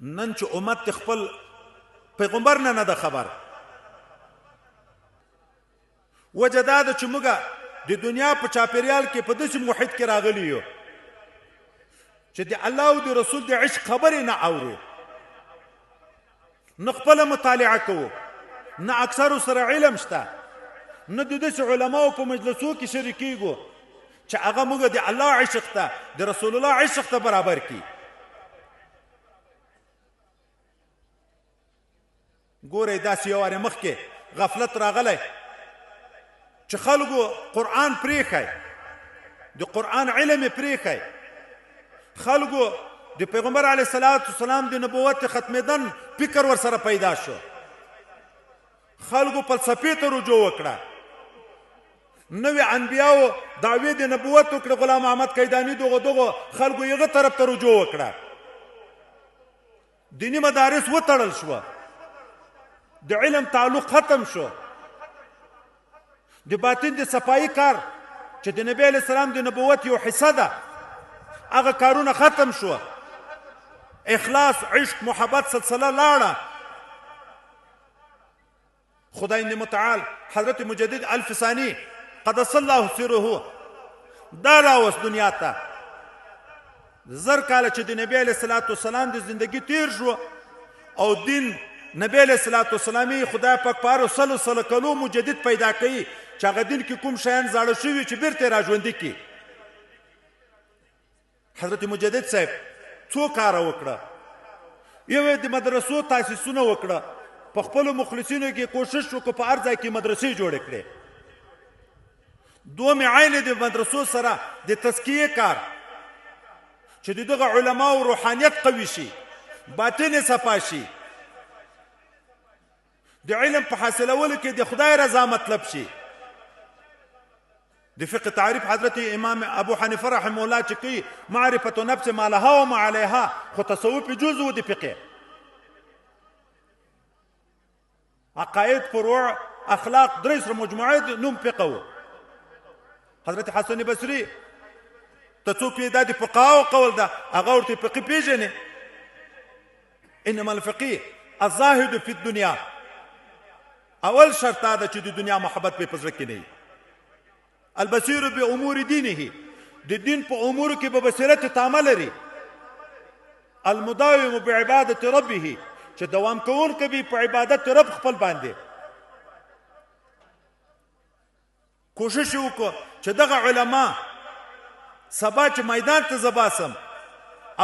نن چې امت خپل پیغمبر نه ده خبر وجه دا ده چې موږ د دنیا په چاپیریال کې په داسې محیط کې راغلي یو چې د الله او د رسول د عشق خبرې نه اورو نه خپله مطالعه کوو نه اکثرو سره علم شته نه د داسې علماو په مجلسو کې شریکېږو چې هغه موږ د الله عشق ته د رسول الله عشق ته برابر کړي ګورئ داسې یو وارې مخکې غفلت راغلی چې خلکو قرآن پرېښی د قرآن علم یې پرېښی خلکو د پیغمبر علیه السلام د نبوت ختمېدن فکر ورسره پیدا شو خلکو فلسفې ته رجوع وکړه نوې انبیاو دعوې د نبوت وکړه غلام محمد کیداني دغو خلکو یغه طرف ته رجوع وکړه دیني مدارس وتړل شوه د علم تعلق ختم شو د باطن د صفایي کار چې د نبی علیه السلام د نبوت یو حصه ده هغه کارونه ختم شو اخلاص عشق محبت سلسله لاړه خدای متعال حضرت مجدد الفسانی قدس الله سره دا راوست دنیا ته زر کاله چې د نبی علیه السلام د زندگی تیر شو او دین نبی علیه السلام خدای پاک په هرو سلو کلو مجدد پیدا کوي چې هغه دین کې کوم شیان زاړه شوي چې بیرته را ژوندي کړي حضرت مجدد صاحب څو کاره وکړه یو یې د مدرسو تاسیسونه وکړه په خپلو مخلصینو کې کوشش وکړه په هر ځای کې مدرسې جوړې کړې دوم عین د مدرسو سره د تزکیې کار چې دغه علماو روحانیت قوي شي باطن یې صفا شي د علم په حاصلولو کې د خدای رضا مطلب شي د فقه تعریف حضرت امام ابو حنیفه رحمه الله چې کوي معرفت نفس ما لها و ما علیها خو تصوف جزء د فقه عقاید فروع اخلاق درې سره مجموعه نوم فقه و حضرت حسن بصری ته څوک یې دا د فقهاو قول ده هغه ورته فقه پیژني انما الفقيه الزاهد في الدنيا اول شرط دا چې د دنیا محبت په پزړه کې نه البصیر بامور دینه د دین په امور کې به بصیرت تامه لري المداوم بعبادت ربه چې دوام کوونکی به په عبادت رب خپل باندې کوشش وکړو چې دغه علما سبا چې میدان ته زباسم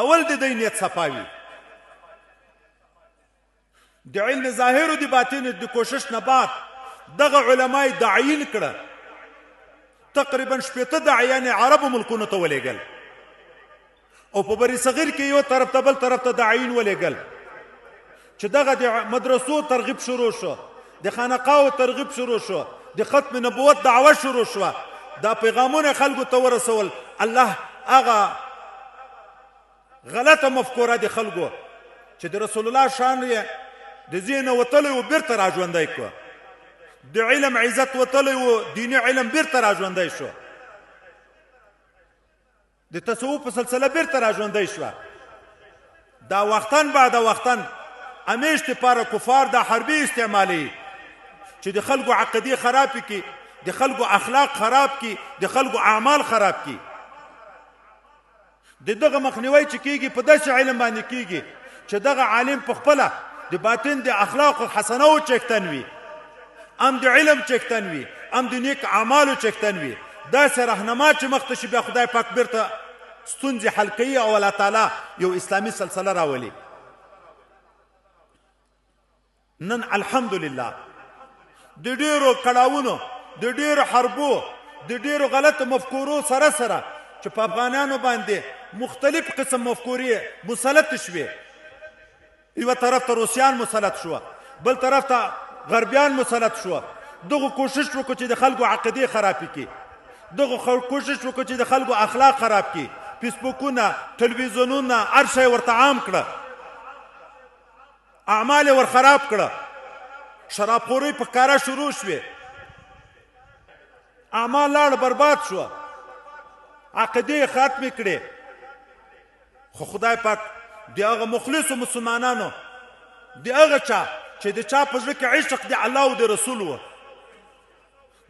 اول د دې نیت صفاوي د علم ظاهر او د باطن د کوشش نه بعد دغه علماء داعین کړه تقریبا 80 داعیان عربو ملکونو ته ولېږل او په بری صغیر کې یو طرف ته بل طرف ته داعین ولېږل چې دغه د مدرسو ترغیب شروع شو د خانقاو ترغیب شروع شو د ختم نبوت دعوه شروع شو دا پیغامونه خلکو ته ورسول الله هغه غلطه مفکوره د خلکو چې د رسول الله شان یې د ذهن وتلی و بیرته را ژوندی کړه د علم عزت وتلی و دیني علم بیرته را ژوندی شو د تصوف په سلسله بیرته را ژوندی شوه دا وختن بعد وختن همیش دپاره کفار دا حربي استعمالي چې د خلکو عقیدې خراب کړي د خلکو اخلاق خراب کړي د خلکو اعمال خراب کړي د دغه مخنیوی چې کېږي په داسې علم باندې کېږي چې دغه عالم په خپله د باطن د اخلاق حسنو چکتن وي ام د علم چکتن وي ام د نیک اعمالو چکتن وي داسې رهنما چې مخته شي بیا خدای پاک بیرته ستونزې حل کوي او الله تعالی یو اسلامي سلسله راولي نن الحمدلله د ډیرو کړاوونو د ډیرو حربو د ډیرو غلط مفکورو سره چې په افغانانو باندې مختلف قسم مفکورې مسلط شوې یو طرف ته روسیان مسلط شو بل طرف ته غربیان مسلط شو دغه کوشش وکړو چې د خلکو عقیدې خراب کړي دغه کوشش وکړو چې د خلکو اخلاق خراب کړي فیسبوکونه تلویزیونونه هر شی ورته عام کړه اعمال ور خراب کړه شراب خوري په کاره شروع شوه اعمال لاړ برباد شو عقیدې ختم کړي خو خدای پاک د هغه مخلصو مسلمانانو د هغه چا چې د چا په زړه کې عشق د الله او د رسول و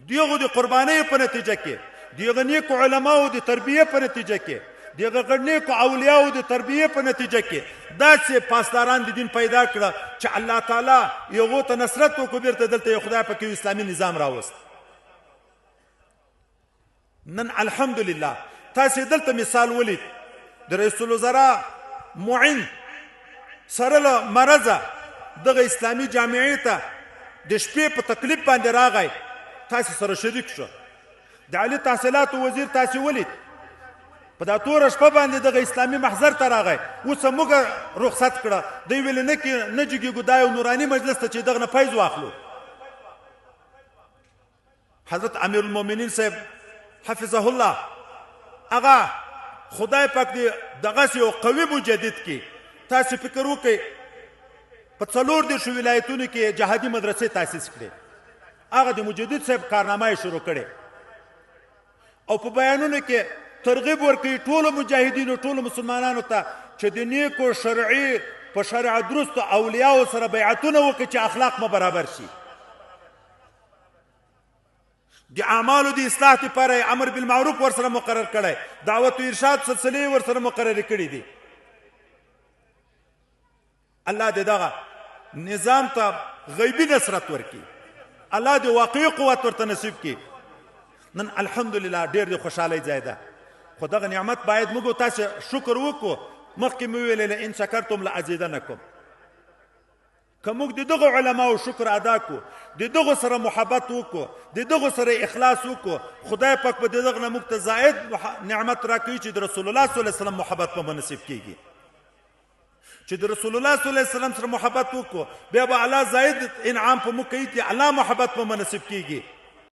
د هغو د قربانیو په نتیجه کې د هغه نیکو علماو د تربیې په نتیجه کې د هغه نیکو اولیاو د تربیې په نتیجه کې داسې پاسداران د دین پیدا کړه چې الله تعالی هغو ته نصرت وکړو بیرته دلته یو خدای پاک یو اسلامي نظام راوست. نن الحمدلله تاسې دلته مثال ولید د رئیس الوزرا معین سره له مرضه دغه اسلامي جامعې ته د شپې په تکلیف باندې راغی تاسې سره شریک شو. د عالي تحصیلاتو وزیر تاسې ولید په دا توره شپه باندې دغه اسلامي محضر ته راغی اوس موږ رخصت کړه دوی ویل نه جګېږو دا یو نوراني مجلس ته چې دغه نه فیض واخلو. حضرت امیر المؤمنین صاحب حفظه الله هغه خدای پاک دې دغسې یو قوي مجدد کې تاسې فکر وکړئ په 34 ولایتونو کې جهادي مدرسې تاسیس کړې هغه د مجدد صاحب کارنامه یې شروع کړې او په بیانونو کې ترغیب ورکوي ټولو مجاهدینو ټولو مسلمانانو ته چې د نیکو شرعي په شرع درستو اولیاو سره بیعتونه وکړي چې اخلاق مو برابر شي. د اعمالو د اصلاح لپاره امر بالمعروف ورسره مقرر کړی دعوت و ارشاد سلسلې ورسره مقررې کړي دي. الله دې دغه نظام ته غیبي نصرت ورکړي الله دې واقعي قوت ورته نصیب کړي. نن الحمدلله ډېر د خوشحالۍ ځای ده خو دغه نعمت باید موږ تاسې شکر وکړو. مخکې مې ویلې لئن شکرتم لازیدنکم که موږ د دغو علماو شکر ادا کړو د دغو سره محبت وکړو د دغو سره اخلاص وکړو خدای پاک به د دغه نه موږ ته زائد نعمت راکوي چې د رسول الله صلی الله علیه وسلم محبت به نصیب کیږي. چې د رسول الله صلی الله علیه وسلم سره محبت وکړو بیا به الله زائد انعام په موږ کوي چې الله محبت به نصیب کیږي.